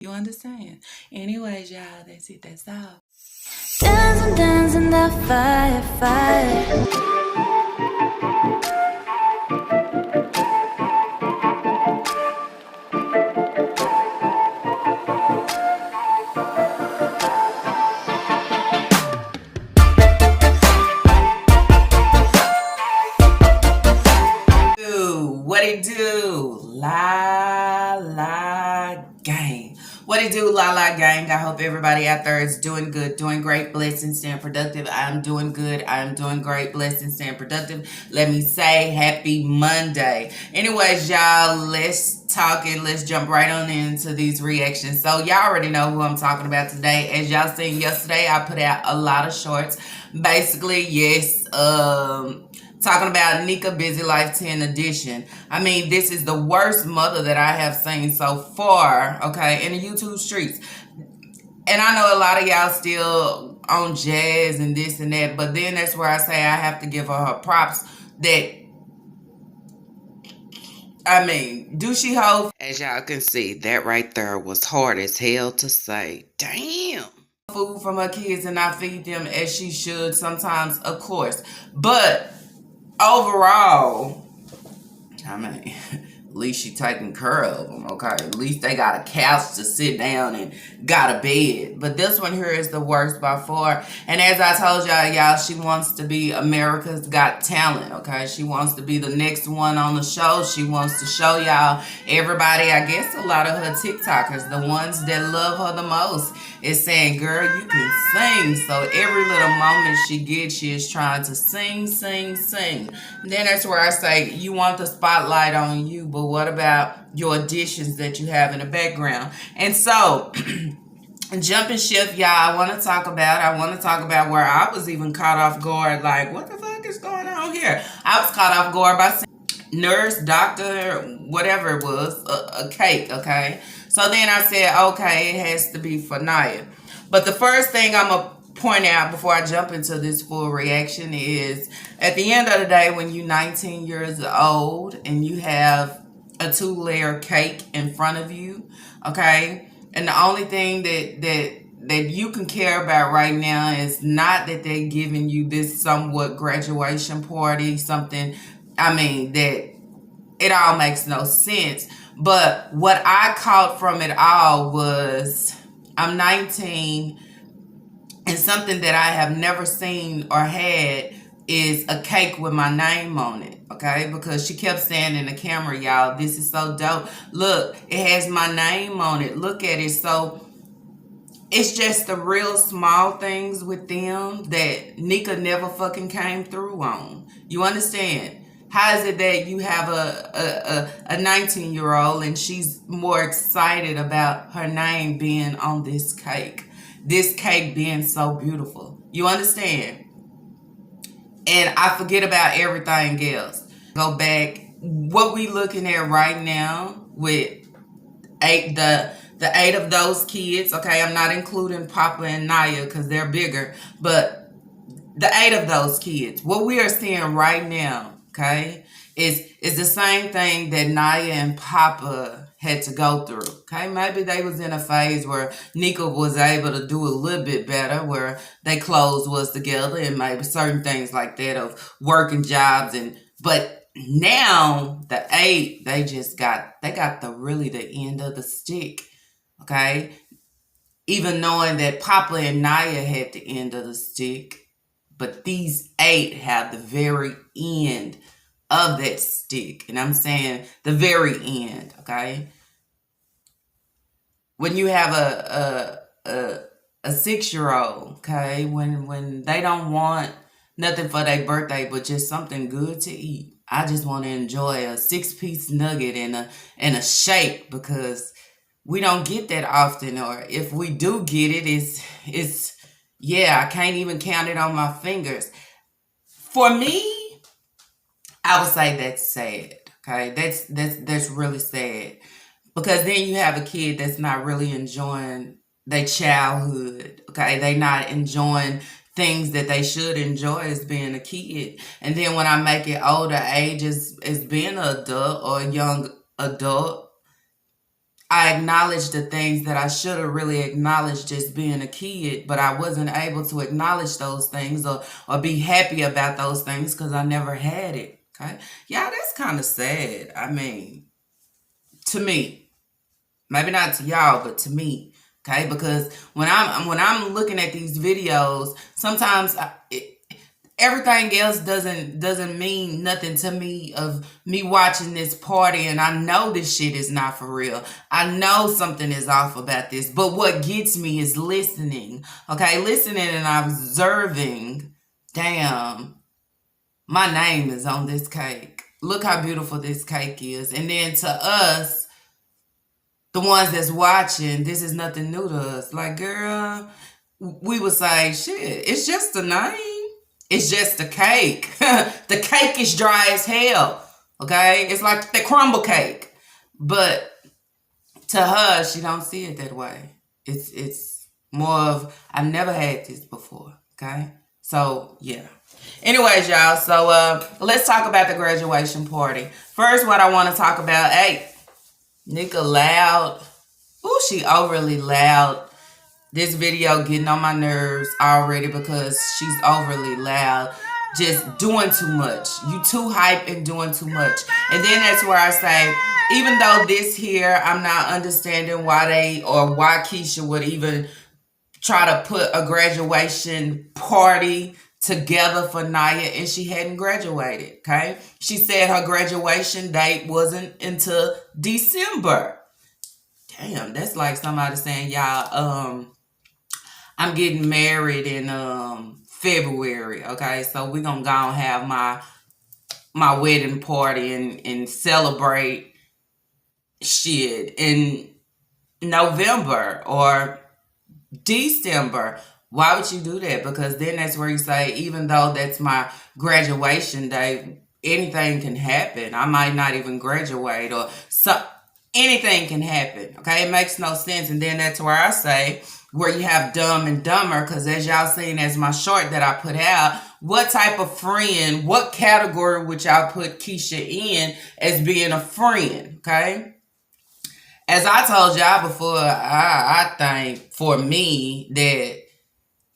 You understand? Anyways, y'all, that's it. That's all. Dancing, dancing the fire, fire. What it do? La la gang. What it do, la la gang? I hope everybody out there is doing good, doing great, blessed, staying productive. I'm doing good. I'm doing great, blessed, staying productive. Let me say happy Monday. Anyways, y'all, let's talk and let's jump right on into these reactions. So y'all already know who I'm talking about today. As y'all seen yesterday, I put out a lot of shorts. Basically, yes, talking about Nika Busy Life 10 edition. I mean, this is the worst mother that I have seen so far, okay, in the YouTube streets. And I know a lot of y'all still on jazz and this and that, but then that's where I say I have to give her props that, I mean, do she hold? As y'all can see, that right there was hard as hell to say. Damn. Food from her kids and I feed them as she should sometimes, of course. But overall, I mean, at least she taking care of them, okay? At least they got a couch to sit down and got a bed. But this one here is the worst by far. And as I told y'all, she wants to be America's Got Talent, okay? She wants to be the next one on the show. She wants to show y'all, everybody, I guess a lot of her TikTokers, the ones that love her the most, is saying, girl, you can sing. So every little moment she gets, she is trying to sing, sing, sing. And then that's where I say, you want the spotlight on you, but what about your auditions that you have in the background? And so, jumping shift, y'all, I want to talk about where I was even caught off guard. Like, what the fuck is going on here? I was caught off guard by nurse, doctor, whatever it was, a cake, okay? So then I said, okay, it has to be for Naya. But the first thing I'm going to point out before I jump into this full reaction is, at the end of the day, when you're 19 years old and you have a 2-layer cake in front of you, okay? And the only thing that you can care about right now is not that they're giving you this somewhat graduation party, something, I mean, that it all makes no sense. But what I caught from it all was, I'm 19, and something that I have never seen or had is a cake with my name on it, okay? Because she kept saying in the camera, y'all, this is so dope. Look, it has my name on it. Look at it. So it's just the real small things with them that Nika never fucking came through on. You understand? How is it that you have a 19-year-old and she's more excited about her name being on this cake? This cake being so beautiful. You understand? And I forget about everything else. Go back. What we looking at right now with the 8 of those kids, okay? I'm not including Papa and Naya because they're bigger, but the 8 of those kids, what we are seeing right now, okay, is the same thing that Naya and Papa had to go through, okay? Maybe they was in a phase where Nika was able to do a little bit better, where they clothes was together and maybe certain things like that of working jobs, but now the 8, they got the end of the stick, okay? Even knowing that Papa and Naya had the end of the stick, but these 8 have the very end of that stick. And I'm saying the very end, okay? When you have a 6-year-old, okay, when they don't want nothing for their birthday but just something good to eat. I just want to enjoy a 6-piece nugget and a shake, because we don't get that often, or if we do get it, it's yeah, I can't even count it on my fingers. For me, I would say that's sad. Okay, that's really sad, because then you have a kid that's not really enjoying their childhood. Okay, they not enjoying things that they should enjoy as being a kid. And then when I make it older age as being an adult or a young adult, I acknowledged the things that I should have really acknowledged just being a kid, but I wasn't able to acknowledge those things or be happy about those things because I never had it. Okay. Yeah, that's kind of sad. I mean, to me, maybe not to y'all, but to me. Okay. Because when I'm looking at these videos, sometimes everything else doesn't mean nothing to me of me watching this party, and I know this shit is not for real. I know something is off about this, but what gets me is listening. Okay, listening and observing. Damn, my name is on this cake. Look how beautiful this cake is. And then to us, the ones that's watching, this is nothing new to us. Like, girl, we would say, shit, it's just a name. It's just a cake. The cake is dry as hell. Okay? It's like the crumble cake. But to her, she don't see it that way. It's more of, I've never had this before. Okay? So, yeah. Anyways, y'all. So, let's talk about the graduation party. First, what I want to talk about, hey, Nika loud. Ooh, she overly loud. This video getting on my nerves already because she's overly loud. Just doing too much. You too hype and doing too much. And then that's where I say, even though this here, I'm not understanding why Keisha would even try to put a graduation party together for Naya, and she hadn't graduated, okay? She said her graduation date wasn't until December. Damn, that's like somebody saying, y'all, I'm getting married in February, okay? So we're going to go and have my wedding party and celebrate shit in November or December. Why would you do that? Because then that's where you say, even though that's my graduation day, anything can happen. I might not even graduate or anything can happen, okay? It makes no sense. And then that's where I say, where you have Dumb and Dumber, because as y'all seen as my short that I put out, what type of friend, what category would y'all put Keisha in as being a friend, okay? As I told y'all before, I think for me that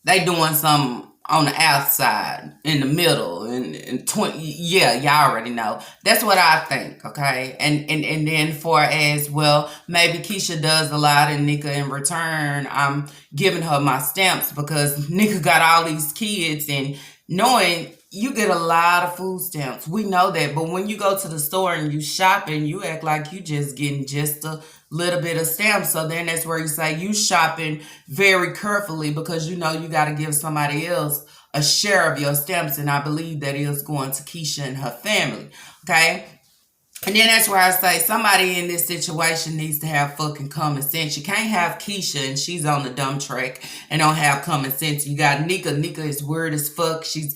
they doing something on the outside, in the middle, and 20, yeah, y'all already know. That's what I think, okay? And then for as well, maybe Keisha does a lot and Nika in return, I'm giving her my stamps because Nika got all these kids, and knowing you get a lot of food stamps. We know that, but when you go to the store and you shopping, you act like you just getting just a little bit of stamps. So then that's where you say you shopping very carefully because you know you got to give somebody else a share of your stamps, and I believe that is going to Keisha and her family, okay? And then that's where I say somebody in this situation needs to have fucking common sense. You can't have Keisha and she's on the dumb track and don't have common sense. You got Nika. Nika is weird as fuck. She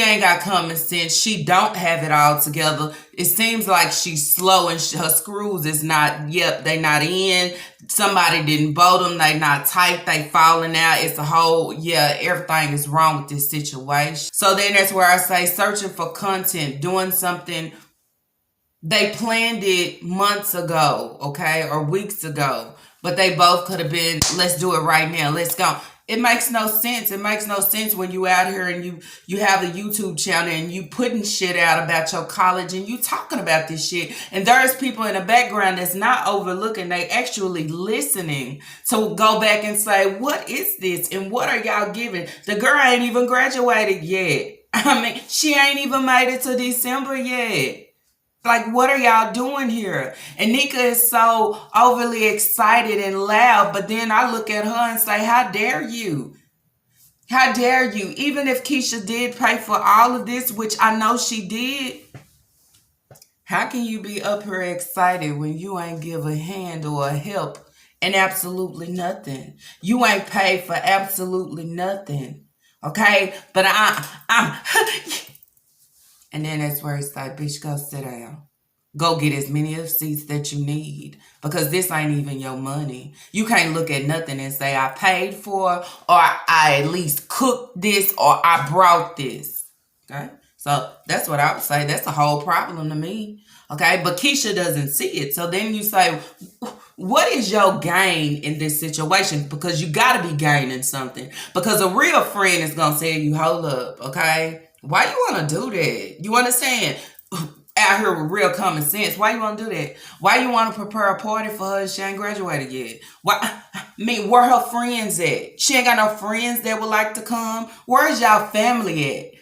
ain't got common sense. She don't have it all together. It seems like she's slow and her screws is not, they not in. Somebody didn't bolt them. They not tight. They falling out. It's a whole, everything is wrong with this situation. So then that's where I say searching for content, doing something. They planned it months ago, okay, or weeks ago, but they both could have been, let's do it right now, let's go. It makes no sense. It makes no sense when you out here and you have a YouTube channel and you putting shit out about your college and you talking about this shit. And there's people in the background that's not overlooking. They actually listening to go back and say, what is this? And what are y'all giving? The girl ain't even graduated yet. I mean, she ain't even made it to December yet. Like, what are y'all doing here? And Nika is so overly excited and loud, but then I look at her and say, how dare you? How dare you? Even if Keisha did pay for all of this, which I know she did, how can you be up here excited when you ain't give a hand or a help and absolutely nothing? You ain't paid for absolutely nothing, okay? But and then that's where it's like, bitch, go sit down. Go get as many of seats that you need because this ain't even your money. You can't look at nothing and say, I paid for or I at least cooked this or I brought this. Okay? So that's what I would say. That's a whole problem to me. Okay, but Keisha doesn't see it. So then you say, what is your gain in this situation? Because you got to be gaining something. Because a real friend is going to tell you, hold up, okay? Why you want to do that? You understand? Out here with real common sense. Why you want to do that? Why you want to prepare a party for her if she ain't graduated yet? Why? I mean, where her friends at? She ain't got no friends that would like to come. Where's y'all family at?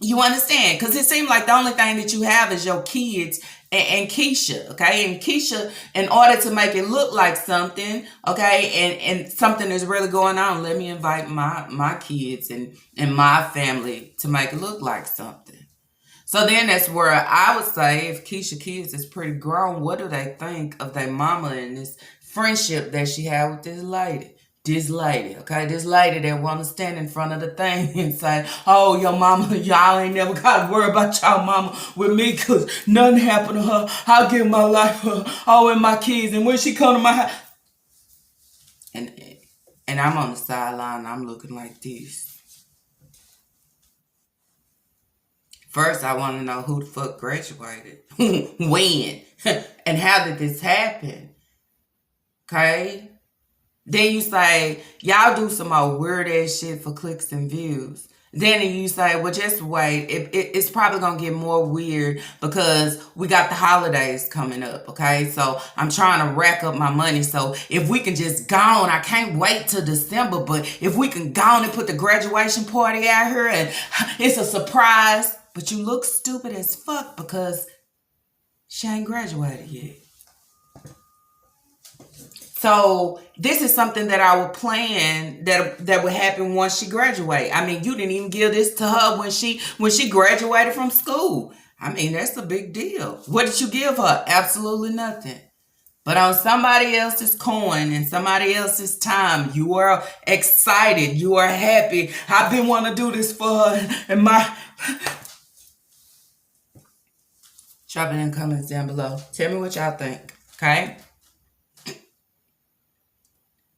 You understand? Because it seems like the only thing that you have is your kids and Keisha, okay? And Keisha, in order to make it look like something, okay, and something is really going on, let me invite my kids and my family to make it look like something. So then that's where I would say if Keisha kids is pretty grown, what do they think of their mama and this friendship that she had with this lady? This lady, okay? This lady that want to stand in front of the thing and say, oh, your mama, y'all ain't never got to worry about y'all mama with me because nothing happened to her. I'll give my life her, all in my kids. And when she come to my house, and I'm on the sideline, I'm looking like this. First, I want to know who the fuck graduated, when, and how did this happen? Okay? Then you say, y'all do some more weird ass shit for clicks and views. Then you say, well, just wait. It's probably going to get more weird because we got the holidays coming up, okay? So I'm trying to rack up my money. So if we can just go on, I can't wait till December, but if we can go on and put the graduation party out here and it's a surprise, but you look stupid as fuck because she ain't graduated yet. So this is something that I would plan that would happen once she graduate. I mean, you didn't even give this to her when she graduated from school. I mean, that's a big deal. What did you give her? Absolutely nothing. But on somebody else's coin and somebody else's time, you are excited. You are happy. I've been wanting to do this for her. And drop it in the comments down below. Tell me what y'all think. Okay?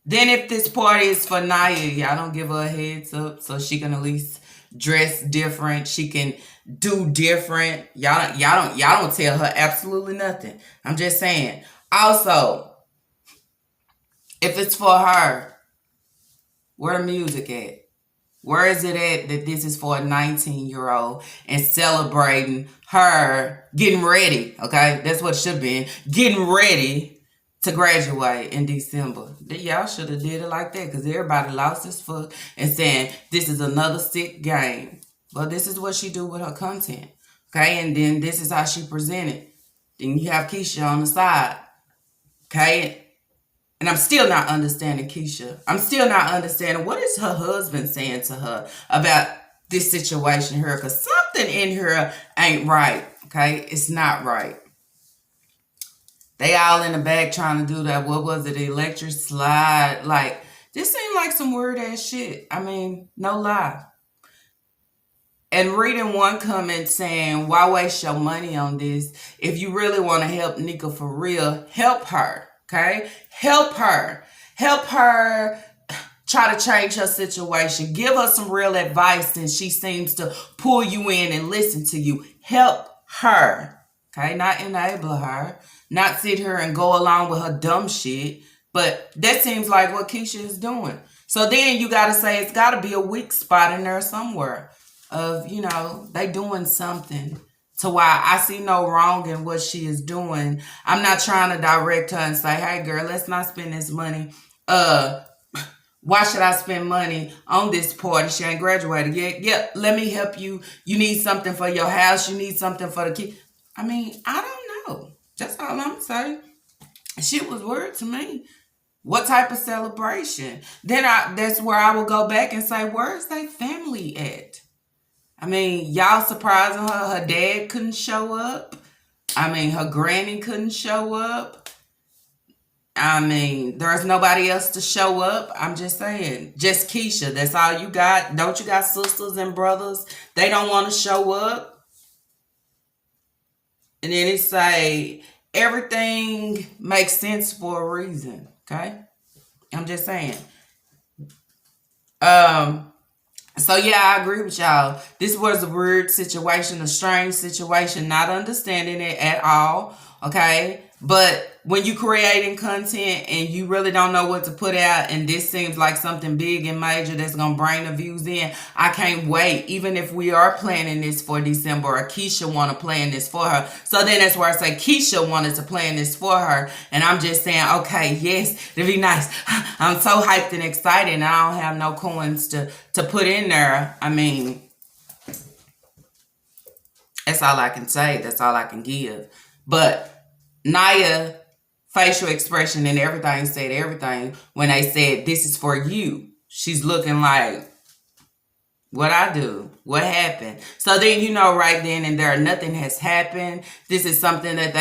Then if this party is for Naya, y'all don't give her a heads up so she can at least dress different. She can do different. Y'all don't tell her absolutely nothing. I'm just saying. Also, if it's for her, where the music at? Where is it at that this is for a 19-year-old and celebrating her getting ready? Okay, that's what it should have been. Getting ready to graduate in December. Y'all should have did it like that because everybody lost his fuck and saying this is another sick game. Well, this is what she do with her content. Okay, and then this is how she presented. Then you have Keisha on the side. Okay, and I'm still not understanding Keisha. I'm still not understanding what is her husband saying to her about this situation here because something in her ain't right. Okay, it's not right. They all in the back trying to do that. What was it? The electric slide. Like, this seemed like some weird ass shit. I mean, no lie. And reading one comment saying, why waste your money on this? If you really want to help Nika for real, help her. Okay? Help her. Help her try to change her situation. Give her some real advice since she seems to pull you in and listen to you. Help her. Okay, not enable her, not sit here and go along with her dumb shit. But that seems like what Keisha is doing. So then you got to say it's got to be a weak spot in there somewhere of, you know, they doing something to why I see no wrong in what she is doing. I'm not trying to direct her and say, hey, girl, let's not spend this money. Why should I spend money on this party? She ain't graduated yet. Yeah, let me help you. You need something for your house. You need something for the kid. I mean, I don't know. That's all I'm saying. Shit was weird to me. What type of celebration? Then that's where I will go back and say, where's their family at? I mean, y'all surprising her. Her dad couldn't show up. I mean, her granny couldn't show up. I mean, there's nobody else to show up. I'm just saying. Just Keisha. That's all you got. Don't you got sisters and brothers? They don't want to show up. And then it say, everything makes sense for a reason. Okay? I'm just saying. So yeah, I agree with y'all. This was a weird situation, a strange situation, not understanding it at all. Okay. But when you creating content and you really don't know what to put out, and this seems like something big and major that's gonna bring the views in, I can't wait. Even if we are planning this for December, or Keisha wanna plan this for her. So then that's where I say Keisha wanted to plan this for her. And I'm just saying, okay, yes, it'd be nice. I'm so hyped and excited, and I don't have no coins to put in there. I mean, that's all I can say. That's all I can give. But Naya facial expression and everything said everything when they said this is for you. She's looking like, what I do? What happened? So then you know right then and there nothing has happened. This is something that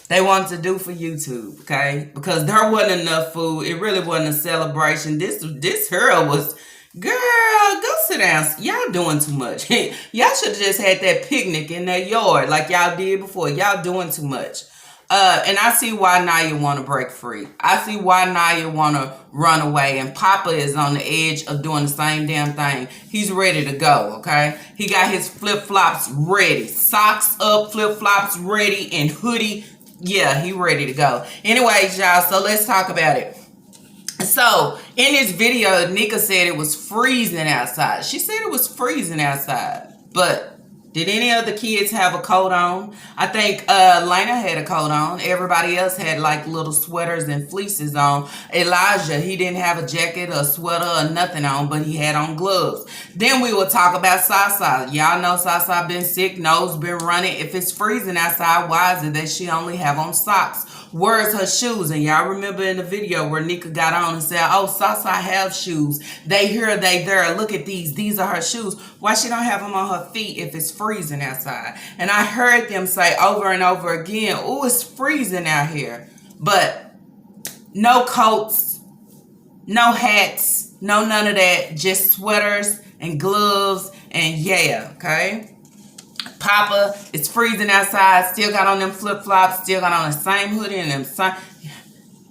they wanted to do for YouTube, okay? Because there wasn't enough food. It really wasn't a celebration. This girl was, girl, go sit down. Y'all doing too much. Y'all should have just had that picnic in their yard like y'all did before. Y'all doing too much. And I see why Naya want to break free. I see why Naya want to run away. And Papa is on the edge of doing the same damn thing. He's ready to go, okay? He got his flip-flops ready. Socks up, flip-flops ready, and hoodie. Yeah, he ready to go. Anyways, y'all, so let's talk about it. So, in this video, Nika said it was freezing outside. She said it was freezing outside. But did any of the kids have a coat on? I think Lena had a coat on. Everybody else had like little sweaters and fleeces on. Elijah, he didn't have a jacket or a sweater or nothing on, but he had on gloves. Then we will talk about Sasa. Y'all know Sasa been sick, nose been running. If it's freezing outside, why is it that she only have on socks? Where's her shoes? And y'all remember in the video where Nika got on and said, oh, Sasa have shoes. They here, they there. Look at these. These are her shoes. Why she don't have them on her feet if it's freezing outside? And I heard them say over and over again, oh, it's freezing out here. But no coats, no hats, no none of that. Just sweaters and gloves and yeah, okay? Papa, it's freezing outside, still got on them flip-flops, still got on the same hoodie and them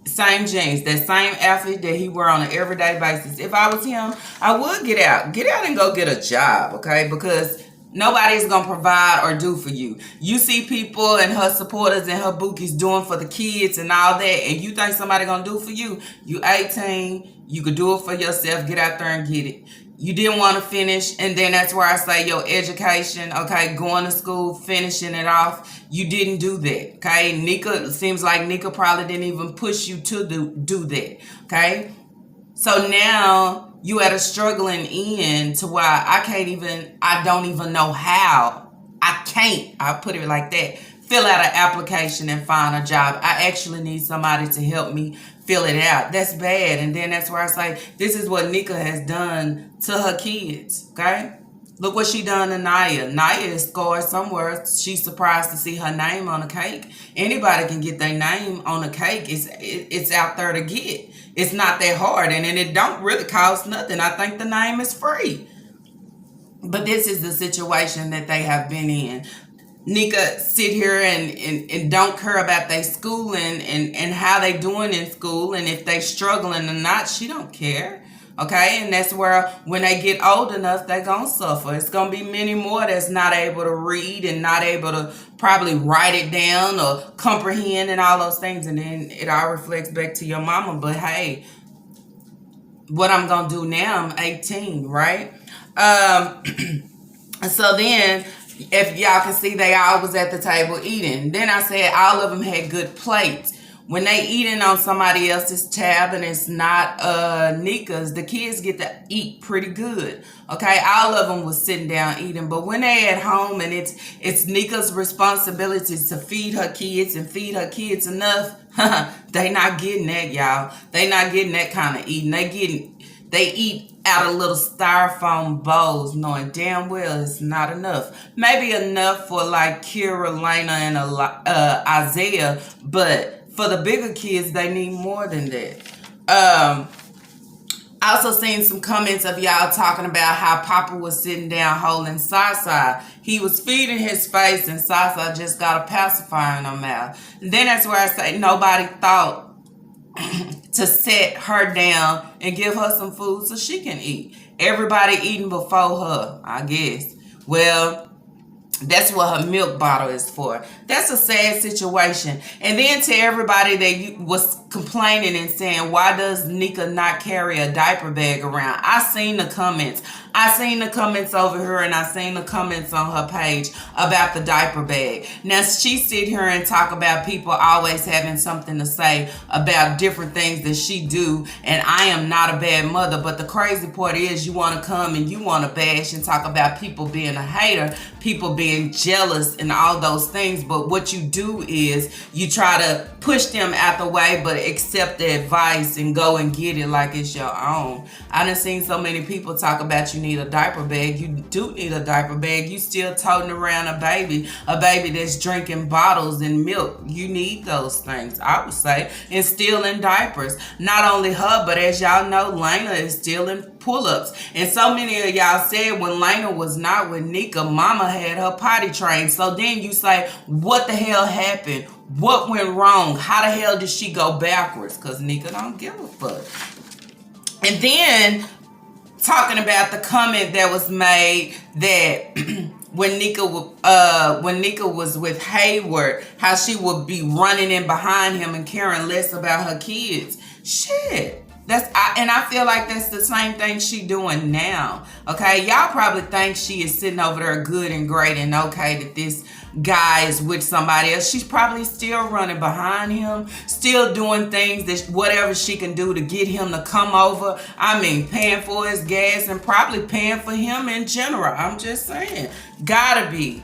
same jeans, that same outfit that he wear on an everyday basis. If I was him, I would get out and go get a job, okay? Because nobody's gonna provide or do for you. You see people and her supporters and her bookies doing for the kids and all that, and you think somebody gonna do for you? You 18, you could do it for yourself. Get out there and get it. You didn't want to finish, and then that's where I say your education, okay, going to school, finishing it off, you didn't do that, okay? Nika, seems like Nika probably didn't even push you to do that, okay? So now you at a struggling end to why I don't even know how. I'll put it like that. Fill out an application and find a job. I actually need somebody to help me fill it out. That's bad. And then that's where I say, this is what Nika has done to her kids, okay? Look what she done to Naya. Naya is scored somewhere. She's surprised to see her name on a cake. Anybody can get their name on a cake. It's out there to get. It's not that hard. And it don't really cost nothing. I think the name is free. But this is the situation that they have been in. Nika sit here and don't care about their schooling and how they doing in school and if they struggling or not. She don't care. Okay, and that's where when they get old enough, they gonna suffer. It's gonna be many more that's not able to read and not able to probably write it down or comprehend and all those things, and then it all reflects back to your mama. But hey, what I'm gonna do now, I'm 18, right? So then, if y'all can see, they all was at the table eating. Then I said all of them had good plates. When they eating on somebody else's tab and it's not Nika's, the kids get to eat pretty good. Okay, all of them was sitting down eating. But when they at home and it's Nika's responsibility to feed her kids and feed her kids enough, they not getting that, y'all. They not getting that kind of eating. They eat out of little styrofoam bowls, knowing damn well it's not enough. Maybe enough for like Kira, Lena, and Isaiah, but for the bigger kids, they need more than that. I also seen some comments of y'all talking about how Papa was sitting down holding Sasa. He was feeding his face and Sasa just got a pacifier in her mouth. And then that's where I say nobody thought to set her down and give her some food so she can eat. Everybody eating before her, I guess. Well, that's what her milk bottle is for. That's a sad situation. And then to everybody that was complaining and saying, why does Nika not carry a diaper bag around? I seen the comments. I seen the comments over here, and I seen the comments on her page about the diaper bag. Now, she sit here and talk about people always having something to say about different things that she do, and I am not a bad mother. But the crazy part is you want to come and you want to bash and talk about people being a hater, people being jealous and all those things. But what you do is you try to push them out the way, but accept the advice and go and get it like it's your own. I done seen so many people talk about you need a diaper bag. You do need a diaper bag. You still toting around a baby that's drinking bottles and milk. You need those things, I would say, and still in diapers. Not only her, but as y'all know, Lena is still in pull-ups. And so many of y'all said when Lena was not with Nika, mama had her potty trained. So then you say, what the hell happened? What went wrong? How the hell did she go backwards? Because Nika don't give a fuck. And then talking about the comment that was made that when Nika was with Hayward, how she would be running in behind him and caring less about her kids. Shit. I feel like that's the same thing she doing now. Okay, y'all probably think she is sitting over there good and great and okay that this guy is with somebody else. She's probably still running behind him, still doing things that whatever she can do to get him to come over. I mean, paying for his gas and probably paying for him in general. I'm just saying, gotta be,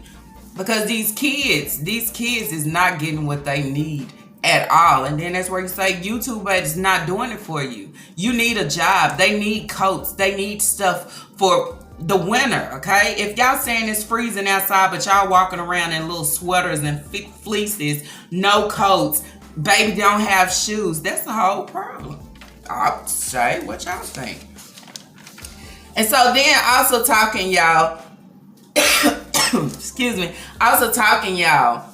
because these kids is not getting what they need at all. And then that's where you say YouTube is not doing it for you. You need a job. They need coats. They need stuff for the winter, okay? If y'all saying it's freezing outside, but y'all walking around in little sweaters and fleeces, no coats, baby don't have shoes, that's the whole problem. I'll say what y'all think. And so then also talking, y'all, excuse me, also talking, y'all,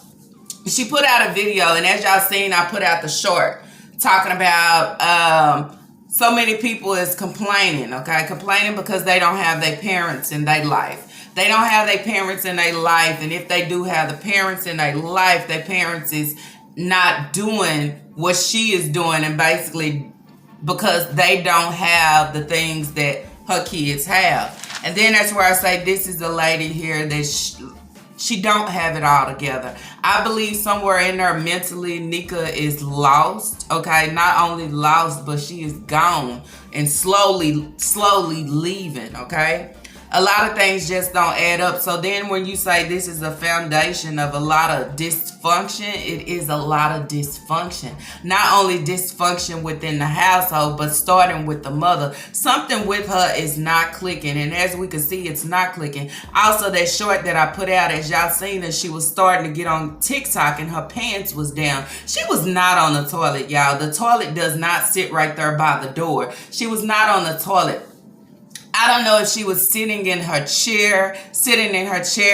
she put out a video, and as y'all seen, I put out the short talking about so many people is complaining, okay? Complaining because they don't have their parents in their life. They don't have their parents in their life, and if they do have the parents in their life, their parents is not doing what she is doing, and basically because they don't have the things that her kids have. And then that's where I say this is a lady here that she don't have it all together. I believe somewhere in there mentally, Nika is lost, okay? Not only lost, but she is gone and slowly leaving, okay? A lot of things just don't add up. So then when you say this is a foundation of a lot of dysfunction, it is a lot of dysfunction. Not only dysfunction within the household, but starting with the mother. Something with her is not clicking. And as we can see, it's not clicking. Also, that short that I put out, as y'all seen her, she was starting to get on TikTok and her pants was down. She was not on the toilet, y'all. The toilet does not sit right there by the door. She was not on the toilet. I don't know if she was sitting in her chair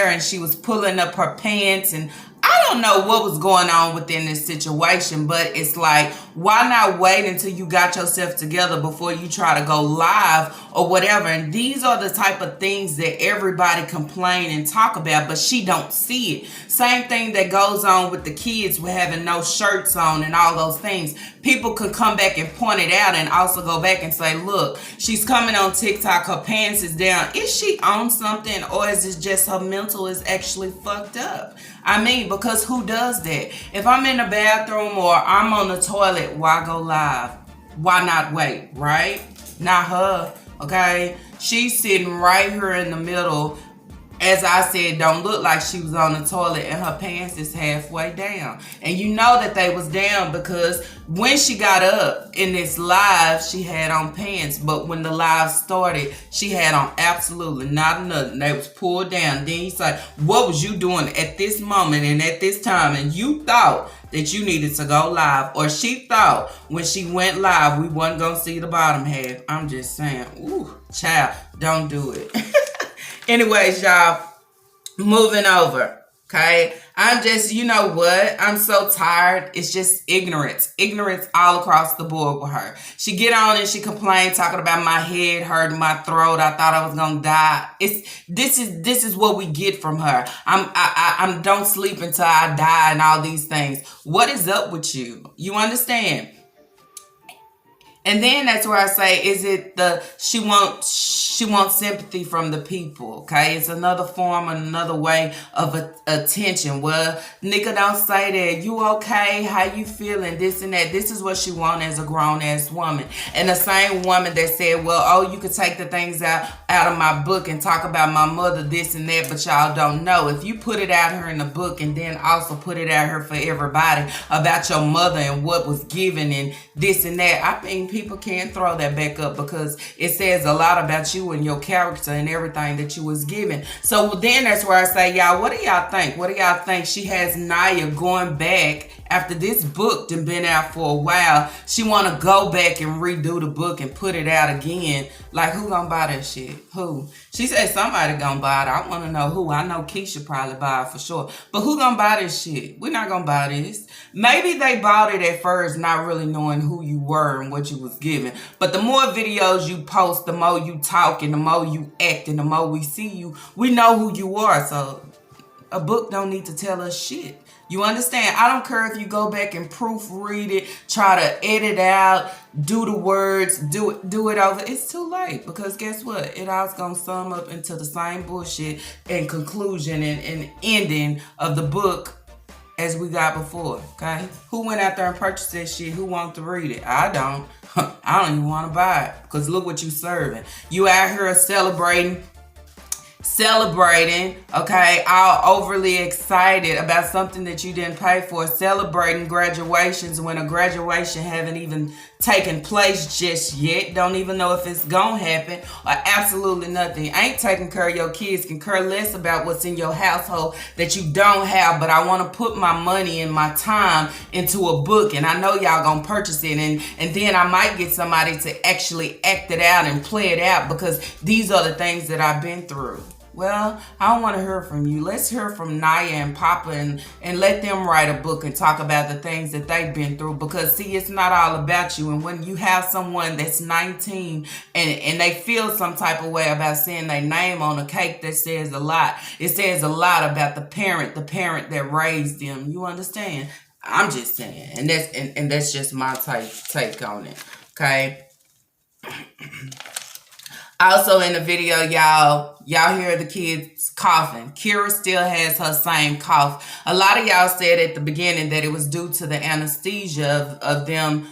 and she was pulling up her pants, and I don't know what was going on within this situation, but it's like, why not wait until you got yourself together before you try to go live or whatever? And these are the type of things that everybody complain and talk about, but she don't see it. Same thing that goes on with the kids with having no shirts on and all those things. People could come back and point it out and also go back and say, look, she's coming on TikTok, her pants is down. Is she on something, or is it just her mental is actually fucked up? I mean, because who does that? If I'm in the bathroom or I'm on the toilet, why go live? Why not wait, right? Not her, okay? She's sitting right here in the middle. As I said, don't look like she was on the toilet, and her pants is halfway down. And you know that they was down because when she got up in this live, she had on pants. But when the live started, she had on absolutely not nothing. They was pulled down. Then you say, what was you doing at this moment and at this time? And you thought that you needed to go live, or she thought when she went live, we wasn't going to see the bottom half. I'm just saying, ooh, child, don't do it. Anyways, y'all, moving over, okay? I'm just, you know what? I'm so tired. It's just ignorance. Ignorance all across the board with her. She get on and she complain, talking about my head hurting, my throat. I thought I was gonna die. This is what we get from her. I'm don't sleep until I die and all these things. What is up with you? You understand? And then that's where I say, is it she wants sympathy from the people, okay? It's another form, another way of attention. Well, nigga, don't say that. You okay? How you feeling? This and that. This is what she wants as a grown-ass woman. And the same woman that said, well, oh, you could take the things out of my book and talk about my mother, this and that, but y'all don't know. If you put it out here in the book and then also put it out here for everybody about your mother and what was given and this and that, I think people can't throw that back up, because it says a lot about you and your character and everything that you was given. So then that's where I say, y'all, what do y'all think? What do y'all think? She has Naya going back after this book done been out for a while. She want to go back and redo the book and put it out again. Like, who gonna buy that shit? Who? She said somebody gonna buy it. I want to know who. I know Keisha probably buy it for sure. But who gonna buy this shit? We're not gonna buy this. Maybe they bought it at first not really knowing who you were and what you was given. But the more videos you post, the more you talk and the more you act and the more we see you, we know who you are. So a book don't need to tell us shit. You understand? I don't care if you go back and proofread it, try to edit out, do the words, do it over. It's too late, because guess what? It all's gonna sum up into the same bullshit and conclusion and ending of the book as we got before, okay? Who went out there and purchased that shit? Who wants to read it? I don't. I don't even want to buy it, because look what you serving. You out here celebrating, okay, all overly excited about something that you didn't pay for, celebrating graduations when a graduation haven't even taken place just yet, don't even know if it's gonna happen, or absolutely nothing. Ain't taking care of your kids, can care less about what's in your household that you don't have, but I want to put my money and my time into a book, and I know y'all gonna purchase it, and then I might get somebody to actually act it out and play it out, because these are the things that I've been through. Well, I don't want to hear from you. Let's hear from Naya and Papa and let them write a book and talk about the things that they've been through. Because, see, it's not all about you. And when you have someone that's 19 and they feel some type of way about seeing their name on a cake, that says a lot. It says a lot about the parent that raised them. You understand? I'm just saying. And that's just my take on it. Okay? Also in the video, y'all hear the kids coughing. Kira still has her same cough. A lot of y'all said at the beginning that it was due to the anesthesia of them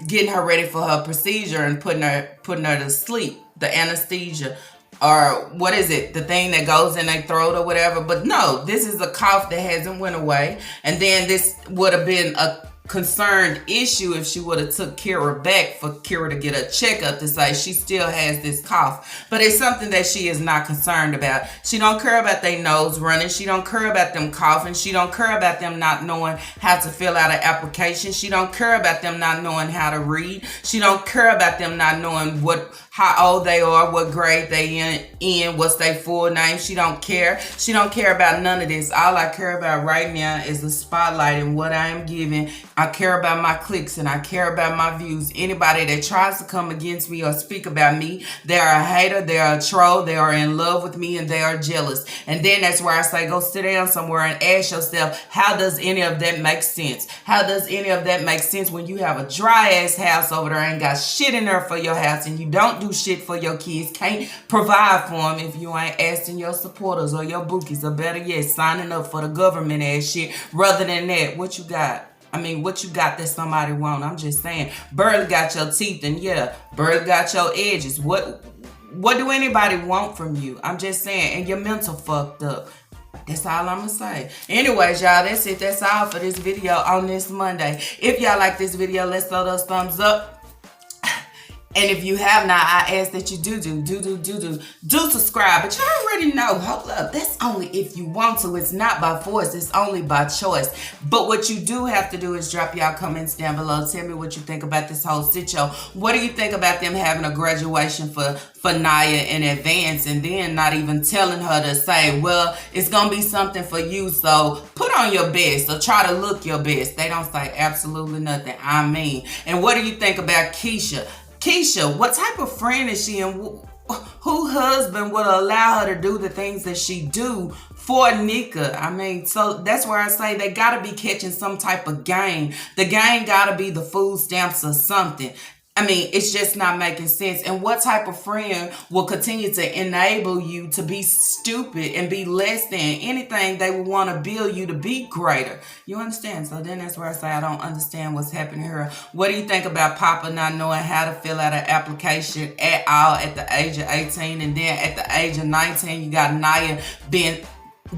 getting her ready for her procedure and putting her to sleep. The anesthesia, or what is it? The thing that goes in their throat or whatever. But no, this is a cough that hasn't went away. And then this would have been a concerned issue if she would have took Kira back for Kira to get a checkup to say she still has this cough. But it's something that she is not concerned about. She don't care about their nose running. She don't care about them coughing. She don't care about them not knowing how to fill out an application. She don't care about them not knowing how to read. She don't care about them not knowing how old they are, what grade they in, what's their full name. She don't care. She don't care about none of this. All I care about right now is the spotlight and what I am giving. I care about my clicks and I care about my views. Anybody that tries to come against me or speak about me, they are a hater, they are a troll, they are in love with me, and they are jealous. And then that's where I say, go sit down somewhere and ask yourself, how does any of that make sense? How does any of that make sense when you have a dry ass house over there, ain't got shit in there for your house, and you don't do shit for your kids, can't provide for them if you ain't asking your supporters or your bookies, or better yet, signing up for the government ass shit. Rather than that, what you got? I mean, what you got that somebody want? I'm just saying, barely got your teeth, and yeah, barely got your edges. What do anybody want from you? I'm just saying, and your mental fucked up. That's all I'm gonna say. Anyways, y'all, that's it. That's all for this video on this Monday. If y'all like this video, let's throw those thumbs up. And if you have not, I ask that you do subscribe. But you already know, hold up, that's only if you want to. It's not by force, it's only by choice. But what you do have to do is drop y'all comments down below. Tell me what you think about this whole situation. What do you think about them having a graduation for Naya in advance and then not even telling her to say, well, it's gonna be something for you, so put on your best or try to look your best. They don't say absolutely nothing. I mean, and what do you think about Keisha? Keisha, what type of friend is she, and who husband would allow her to do the things that she do for Nika? I mean, so that's where I say they gotta be catching some type of game. The game gotta be the food stamps or something. I mean, it's just not making sense. And what type of friend will continue to enable you to be stupid and be less than anything? They will want to build you to be greater. You understand? So then that's where I say I don't understand what's happening here. What do you think about Papa not knowing how to fill out an application at all at the age of 18? And then at the age of 19, you got Naya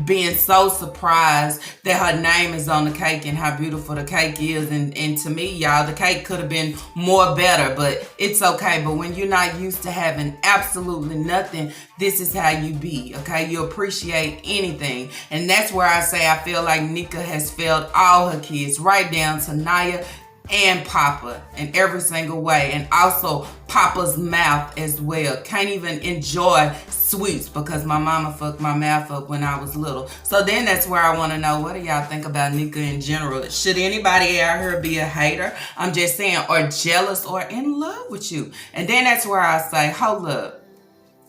being so surprised that her name is on the cake and how beautiful the cake is. And to me, y'all, the cake could have been more better, but it's okay. But when you're not used to having absolutely nothing, this is how you be, okay? You appreciate anything. And that's where I say I feel like Nika has failed all her kids, right down to Naya and Papa in every single way. And also Papa's mouth as well. Can't even enjoy sweets because my mama fucked my mouth up when I was little. So then that's where I want to know, what do y'all think about Nika in general? Should anybody out here be a hater? I'm just saying, or jealous or in love with you? And then that's where I say, hold up.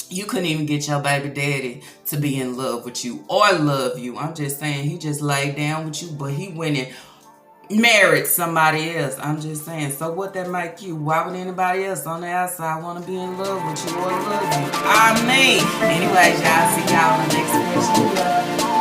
You couldn't even get your baby daddy to be in love with you or love you. I'm just saying, he just laid down with you, but he went and married somebody else. I'm just saying. So what that make you? Why would anybody else on the outside want to be in love with you or love you? I mean, anyways, y'all, see y'all in the next video.